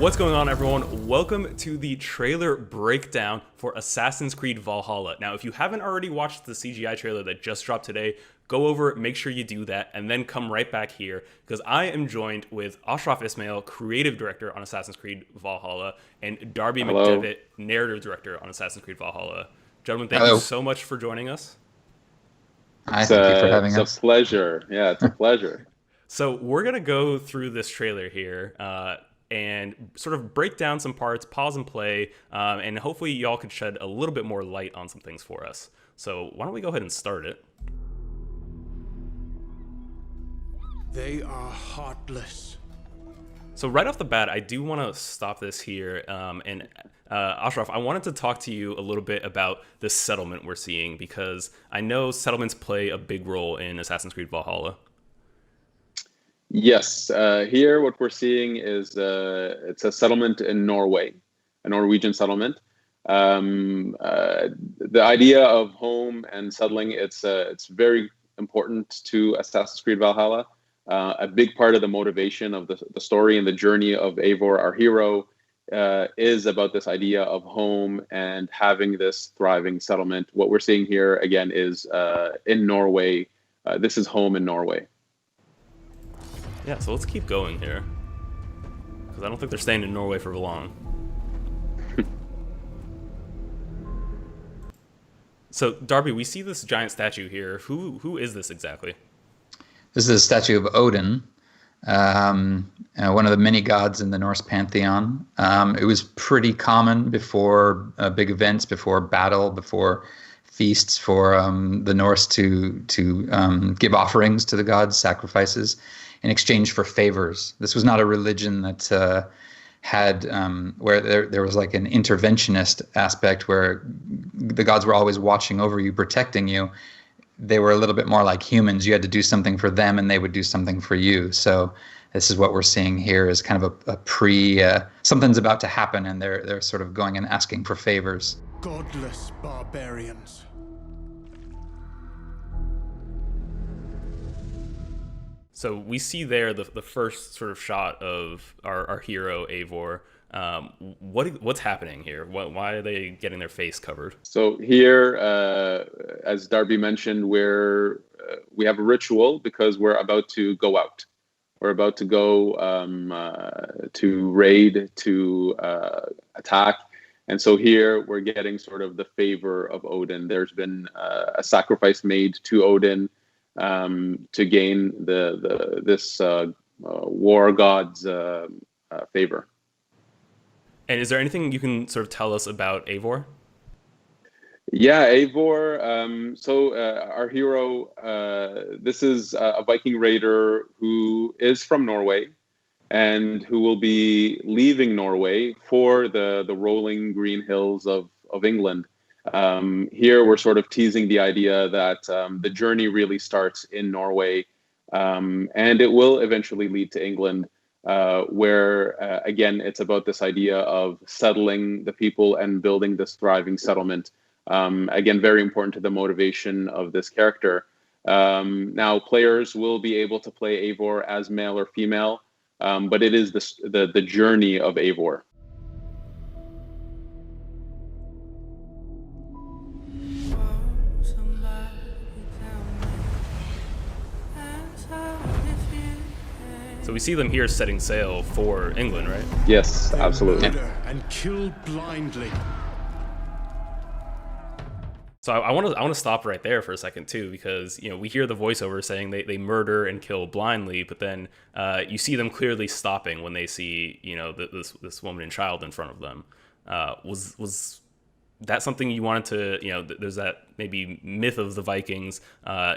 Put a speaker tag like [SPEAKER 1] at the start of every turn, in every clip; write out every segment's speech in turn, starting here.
[SPEAKER 1] What's going on, everyone? Welcome to the trailer breakdown for Assassin's Creed Valhalla. Now, if you haven't already watched the CGI trailer that just dropped today, go over, make sure you do that, and then come right back here, because I am joined with Ashraf Ismail, creative director on Assassin's Creed Valhalla, and Darby McDevitt, narrative director on Assassin's Creed Valhalla. Gentlemen, thank you so much for joining us.
[SPEAKER 2] Thank you for having us.
[SPEAKER 3] It's a pleasure. Yeah, it's a pleasure.
[SPEAKER 1] So we're going to go through this trailer here and sort of break down some parts, pause and play, and hopefully y'all could shed a little bit more light on some things for us. So why don't we go ahead and start it?
[SPEAKER 4] They are heartless.
[SPEAKER 1] So right off the bat, I do want to stop this here. And Ashraf, I wanted to talk to you a little bit about this settlement we're seeing, because I know settlements play a big role in Assassin's Creed Valhalla.
[SPEAKER 3] Yes, here what we're seeing is it's a settlement in Norway, a Norwegian settlement. The idea of home and settling, it's very important to Assassin's Creed Valhalla. A big part of the motivation of the story and the journey of Eivor, our hero, is about this idea of home and having this thriving settlement. What we're seeing here, again, is in Norway. This is home in Norway.
[SPEAKER 1] Yeah, so let's keep going here, because I don't think they're staying in Norway for long. So, Darby, we see this giant statue here. Who is this exactly?
[SPEAKER 2] This is a statue of Odin, one of the many gods in the Norse pantheon. It was pretty common before big events, before battle, before feasts, for the Norse to give offerings to the gods, sacrifices, in exchange for favors. This was not a religion that had where there was like an interventionist aspect where the gods were always watching over you, protecting you. They were a little bit more like humans. You had to do something for them and they would do something for you. So this is what we're seeing here, is kind of a something's about to happen, and they're sort of going and asking for favors.
[SPEAKER 4] Godless barbarians.
[SPEAKER 1] So we see there the first sort of shot of our hero, Eivor. What's happening here? Why are they getting their face covered?
[SPEAKER 3] So here, as Darby mentioned, we have a ritual because we're about to go out. We're about to go to raid, to attack. And so here we're getting sort of the favor of Odin. There's been a sacrifice made to Odin to gain this war god's favor.
[SPEAKER 1] And is there anything you can sort of tell us about Eivor?
[SPEAKER 3] Yeah, Eivor. Our hero, this is a Viking raider who is from Norway and who will be leaving Norway for the rolling green hills of England. Here we're sort of teasing the idea that the journey really starts in Norway, and it will eventually lead to England, where again it's about this idea of settling the people and building this thriving settlement. Again, very important to the motivation of this character. Now, players will be able to play Eivor as male or female, but it is the journey of Eivor.
[SPEAKER 1] So we see them here setting sail for England, right?
[SPEAKER 3] Yes, absolutely.
[SPEAKER 4] And kill blindly.
[SPEAKER 1] So I want to stop right there for a second too, because we hear the voiceover saying they murder and kill blindly, but then you see them clearly stopping when they see this woman and child in front of them. Was that something you wanted to there's that maybe myth of the Vikings?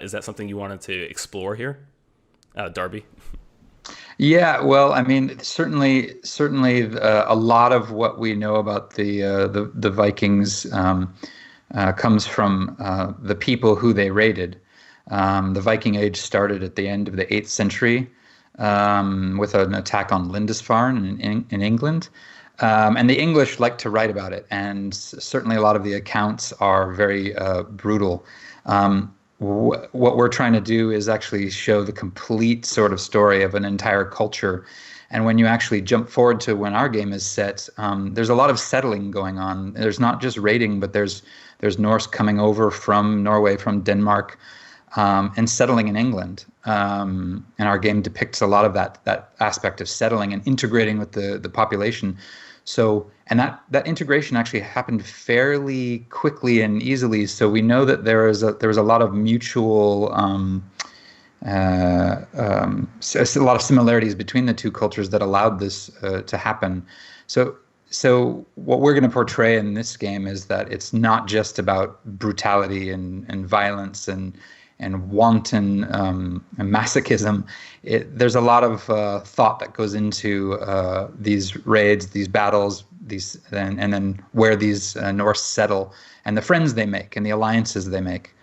[SPEAKER 1] Is that something you wanted to explore here, Darby?
[SPEAKER 2] Yeah, well, I mean, certainly, a lot of what we know about the Vikings comes from the people who they raided. The Viking Age started at the end of the 8th century with an attack on Lindisfarne in England. And the English like to write about it, and certainly a lot of the accounts are very brutal. What we're trying to do is actually show the complete sort of story of an entire culture And when you actually jump forward to when our game is set, there's a lot of settling going on. There's not just raiding, but there's Norse coming over from Norway, from Denmark, and settling in England. And our game depicts a lot of that aspect of settling and integrating with the population. So, and that integration actually happened fairly quickly and easily. So we know that there was a lot of mutual, a lot of similarities between the two cultures that allowed this to happen. So what we're going to portray in this game is that it's not just about brutality and violence and wanton masochism. There's a lot of thought that goes into these raids, these battles, and then where these Norse settle, and the friends they make and the alliances they make.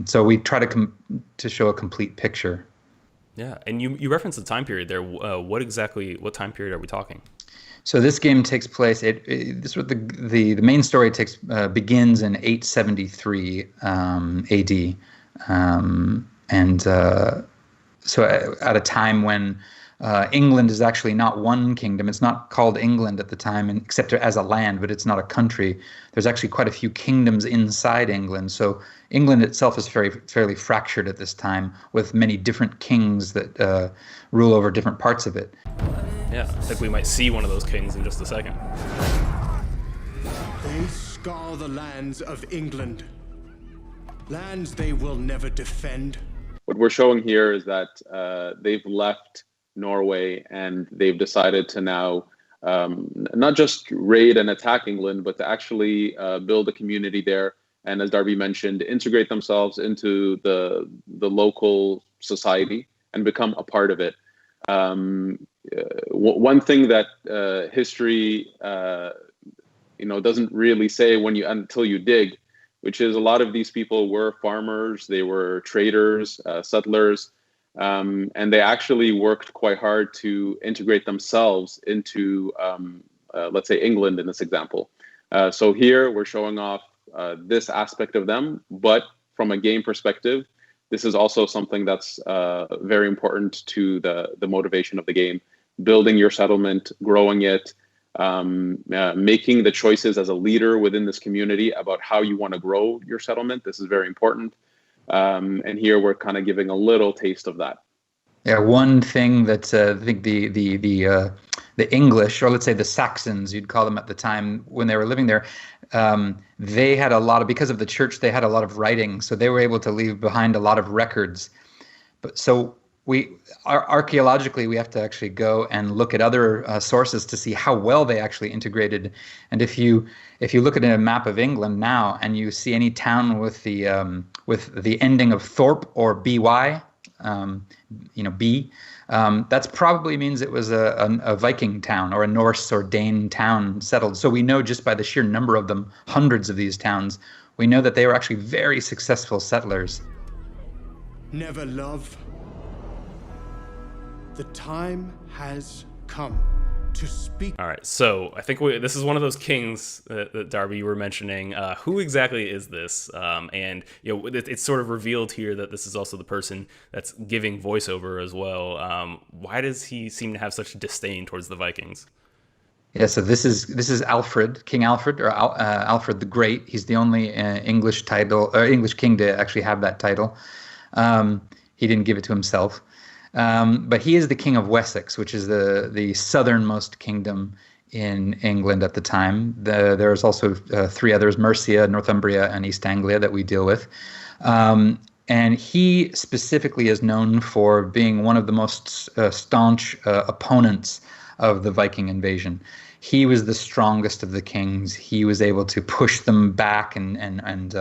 [SPEAKER 2] So we try to show a complete picture.
[SPEAKER 1] Yeah, and you referenced the time period there. What time period are we talking?
[SPEAKER 2] So this game takes place. The main story begins in 873 AD. So at a time when England is actually not one kingdom. It's not called England at the time, except as a land, but it's not a country. There's actually quite a few kingdoms inside England. So England itself is fairly fractured at this time, with many different kings that rule over different parts of it.
[SPEAKER 1] Yeah, I think we might see one of those kings in just a second.
[SPEAKER 4] They scour the lands of England. Lands they will never defend.
[SPEAKER 3] What we're showing here is that they've left Norway and they've decided to now not just raid and attack England, but to actually build a community there. And as Darby mentioned, integrate themselves into the local society and become a part of it. One thing that history doesn't really say until you dig, which is a lot of these people were farmers, they were traders, settlers, and they actually worked quite hard to integrate themselves into, let's say, England in this example. So here we're showing off this aspect of them, but from a game perspective, this is also something that's very important to the motivation of the game. Building your settlement, growing it, making the choices as a leader within this community about how you want to grow your settlement. This is very important. And here we're kind of giving a little taste of that.
[SPEAKER 2] Yeah, one thing that I think the English, or let's say the Saxons, you'd call them at the time when they were living there, they had a lot of, because of the church, they had a lot of writing, so they were able to leave behind a lot of records. But so archaeologically, we have to actually go and look at other sources to see how well they actually integrated. And if you look at a map of England now and you see any town with the ending of Thorpe or by, B, that's probably means it was a Viking town or a Norse or Dane town settled. So we know just by the sheer number of them, hundreds of these towns, we know that they were actually very successful settlers.
[SPEAKER 4] Never love. The time has come to speak.
[SPEAKER 1] All right, so I think this is one of those kings that Darby, you were mentioning. Who exactly is this? And it's sort of revealed here that this is also the person that's giving voiceover as well. Why does he seem to have such disdain towards the Vikings?
[SPEAKER 2] Yeah, so this is Alfred, King Alfred, or Alfred the Great. He's the only English king to actually have that title. He didn't give it to himself. But he is the King of Wessex, which is the southernmost kingdom in England at the time. There's also three others: Mercia, Northumbria, and East Anglia that we deal with. And he specifically is known for being one of the most staunch opponents of the Viking invasion. He was the strongest of the kings. He was able to push them back and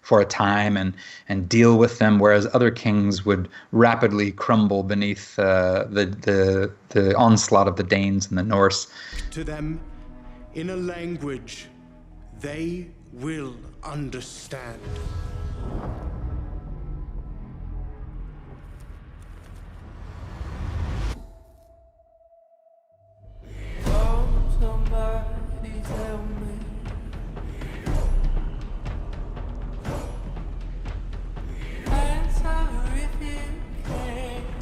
[SPEAKER 2] for a time and deal with them, whereas other kings would rapidly crumble beneath the onslaught of the Danes and the Norse.
[SPEAKER 4] To them, in a language they will understand.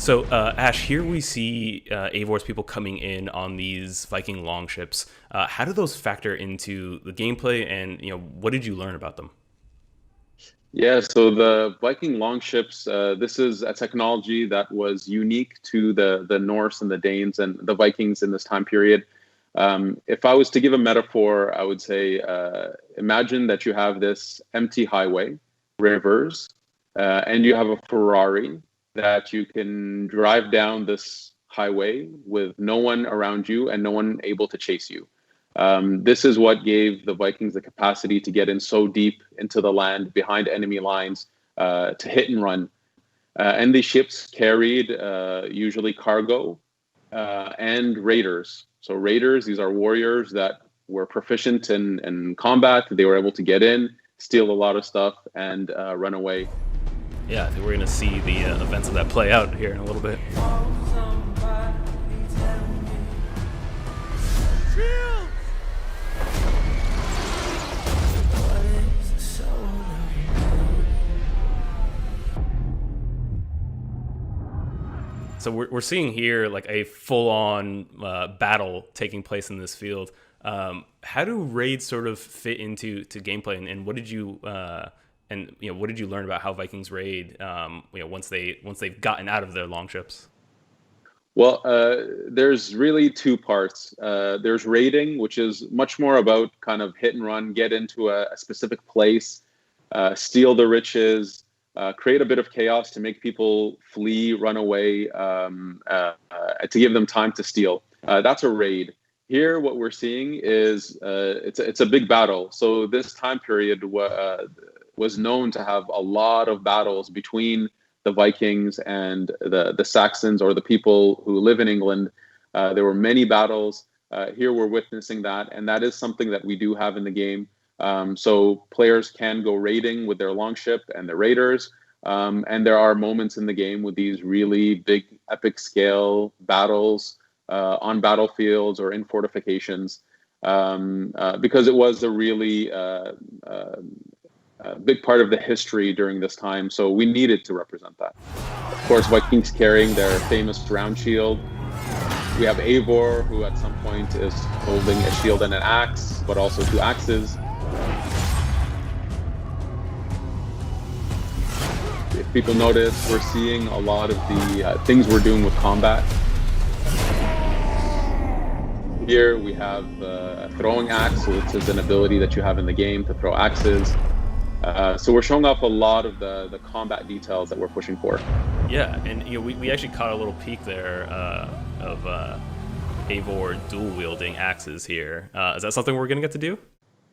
[SPEAKER 1] So, Ash, here we see Eivor's people coming in on these Viking longships. How do those factor into the gameplay, and what did you learn about them?
[SPEAKER 3] Yeah, so the Viking longships, this is a technology that was unique to the Norse and the Danes and the Vikings in this time period. If I was to give a metaphor, I would say imagine that you have this empty highway, rivers, and you have a Ferrari that you can drive down this highway with no one around you and no one able to chase you. This is what gave the Vikings the capacity to get in so deep into the land behind enemy lines to hit and run. And these ships carried usually cargo and raiders. So raiders, these are warriors that were proficient in combat. They were able to get in, steal a lot of stuff, and run away.
[SPEAKER 1] Yeah, I think we're going to see the events of that play out here in a little bit. So we're seeing here like a full-on battle taking place in this field. How do raids sort of fit into gameplay, and what did you what did you learn about how Vikings raid once they've gotten out of their longships?
[SPEAKER 3] Well, there's really two parts. There's raiding, which is much more about kind of hit and run, get into a specific place, steal the riches, create a bit of chaos to make people flee, run away, to give them time to steal. That's a raid. Here, what we're seeing is it's a big battle. So this time period was known to have a lot of battles between the Vikings and the Saxons, or the people who live in England. There were many battles. Here we're witnessing that, and that is something that we do have in the game. So players can go raiding with their longship and the raiders, and there are moments in the game with these really big, epic scale battles on battlefields or in fortifications, because it was a really big part of the history during this time. So we needed to represent that. Of course, Vikings carrying their famous round shield. We have Eivor, who at some point is holding a shield and an axe, but also two axes. If people notice, we're seeing a lot of the things we're doing with combat. Here we have a throwing axe, which is an ability that you have in the game to throw axes. So we're showing off a lot of the combat details that we're pushing for.
[SPEAKER 1] Yeah, and we actually caught a little peek there of Eivor dual wielding axes here. Is that something we're going to get to do?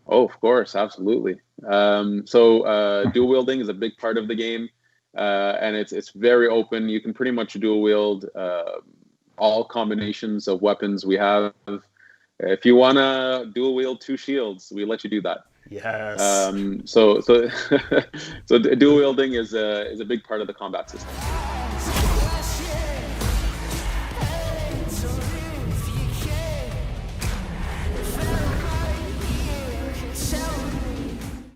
[SPEAKER 3] Oh, of course, absolutely. So dual wielding is a big part of the game, and it's very open. You can pretty much dual wield all combinations of weapons we have. If you want to dual wield two shields, we let you do that.
[SPEAKER 1] Yes.
[SPEAKER 3] So dual wielding is a big part of the combat system.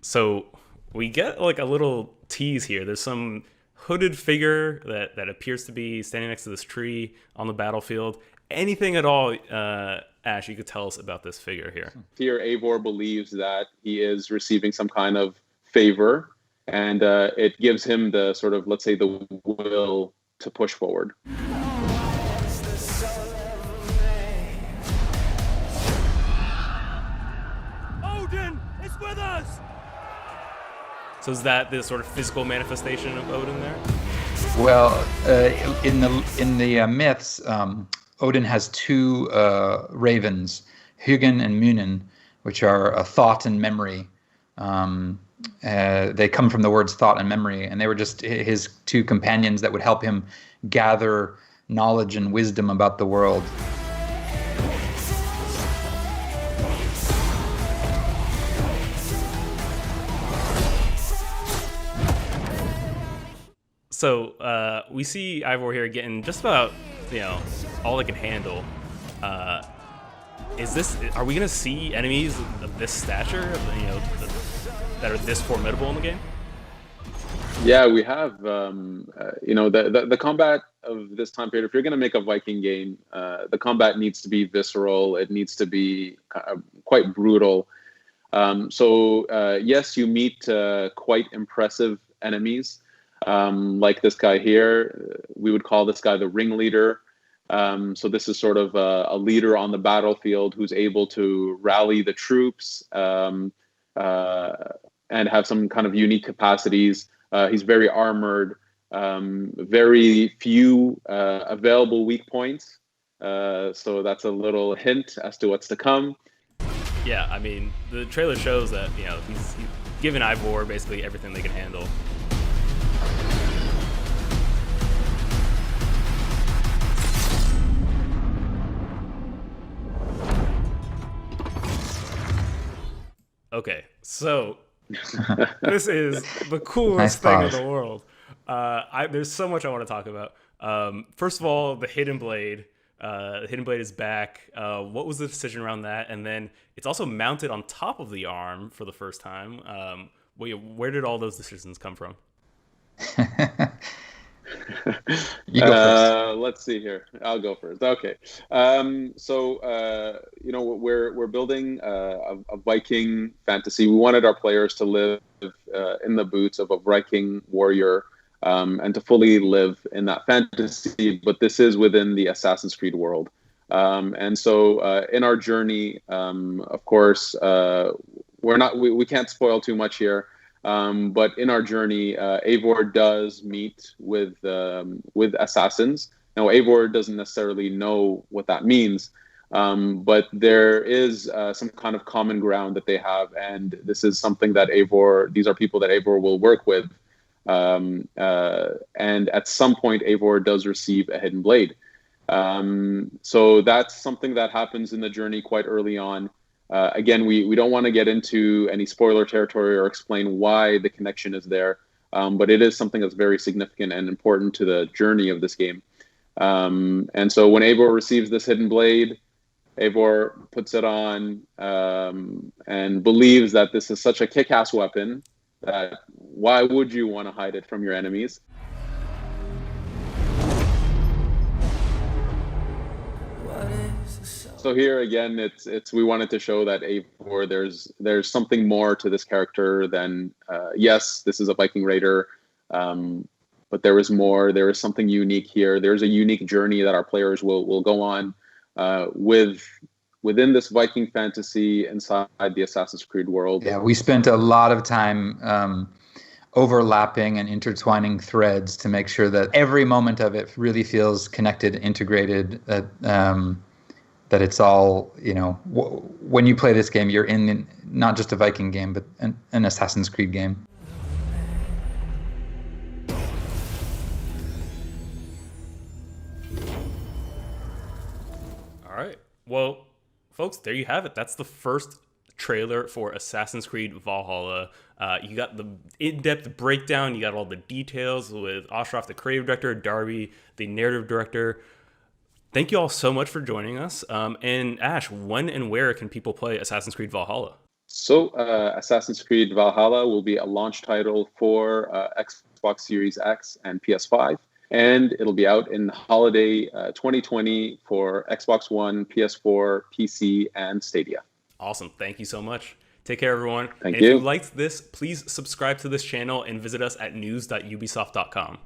[SPEAKER 1] So we get like a little tease here. There's some hooded figure that appears to be standing next to this tree on the battlefield. Anything at all, Ash, you could tell us about this figure here?
[SPEAKER 3] Here, Eivor believes that he is receiving some kind of favor, and it gives him the sort of, let's say, the will to push forward.
[SPEAKER 5] Odin is with us!
[SPEAKER 1] So is that the sort of physical manifestation of Odin there?
[SPEAKER 2] Well, in the myths, Odin has two ravens, Hugin and Munin, which are a thought and memory. They come from the words thought and memory, and they were just his two companions that would help him gather knowledge and wisdom about the world.
[SPEAKER 1] So we see Eivor here getting just about all they can handle. Are we gonna see enemies of this stature, that are this formidable in the game?
[SPEAKER 3] Yeah, we have. The combat of this time period. If you're going to make a Viking game, the combat needs to be visceral. It needs to be quite brutal. Yes, you meet quite impressive enemies, like this guy here. We would call this guy the ringleader. So this is sort of a leader on the battlefield who's able to rally the troops and have some kind of unique capacities. He's very armored, very few available weak points. So that's a little hint as to what's to come.
[SPEAKER 1] Yeah, I mean, the trailer shows that, he's given Ivor basically everything they can handle. Okay, so this is the coolest thing in the world. There's so much I want to talk about. First of all, the Hidden Blade. The Hidden Blade is back. What was the decision around that? And then it's also mounted on top of the arm for the first time. Where did all those decisions come from?
[SPEAKER 2] You go first.
[SPEAKER 3] Let's see here. I'll go first. Okay. We're building a Viking fantasy. We wanted our players to live in the boots of a Viking warrior and to fully live in that fantasy. But this is within the Assassin's Creed world. In our journey, of course, we can't spoil too much here. But in our journey, Eivor does meet with assassins. Now, Eivor doesn't necessarily know what that means, but there is some kind of common ground that they have, and this is something that these are people that Eivor will work with. And at some point, Eivor does receive a hidden blade. So that's something that happens in the journey quite early on. Again, we don't want to get into any spoiler territory or explain why the connection is there, but it is something that's very significant and important to the journey of this game. And so when Eivor receives this hidden blade, Eivor puts it on and believes that this is such a kick-ass weapon that why would you want to hide it from your enemies? So here again, we wanted to show that Eivor, there's something more to this character than yes, this is a Viking raider, but there is more. There is something unique here. There's a unique journey that our players will go on within this Viking fantasy inside the Assassin's Creed world.
[SPEAKER 2] Yeah, we spent a lot of time overlapping and intertwining threads to make sure that every moment of it really feels connected, integrated. That it's all, when you play this game, you're in not just a Viking game, but an Assassin's Creed game.
[SPEAKER 1] All right. Well, folks, there you have it. That's the first trailer for Assassin's Creed Valhalla. You got the in-depth breakdown. You got all the details with Ashraf, the creative director, Darby, the narrative director. Thank you all so much for joining us. And Ash, when and where can people play Assassin's Creed Valhalla?
[SPEAKER 3] So Assassin's Creed Valhalla will be a launch title for Xbox Series X and PS5. And it'll be out in holiday 2020 for Xbox One, PS4, PC, and Stadia.
[SPEAKER 1] Awesome. Thank you so much. Take care, everyone.
[SPEAKER 3] Thank
[SPEAKER 1] you.
[SPEAKER 3] If
[SPEAKER 1] you liked this, please subscribe to this channel and visit us at news.ubisoft.com.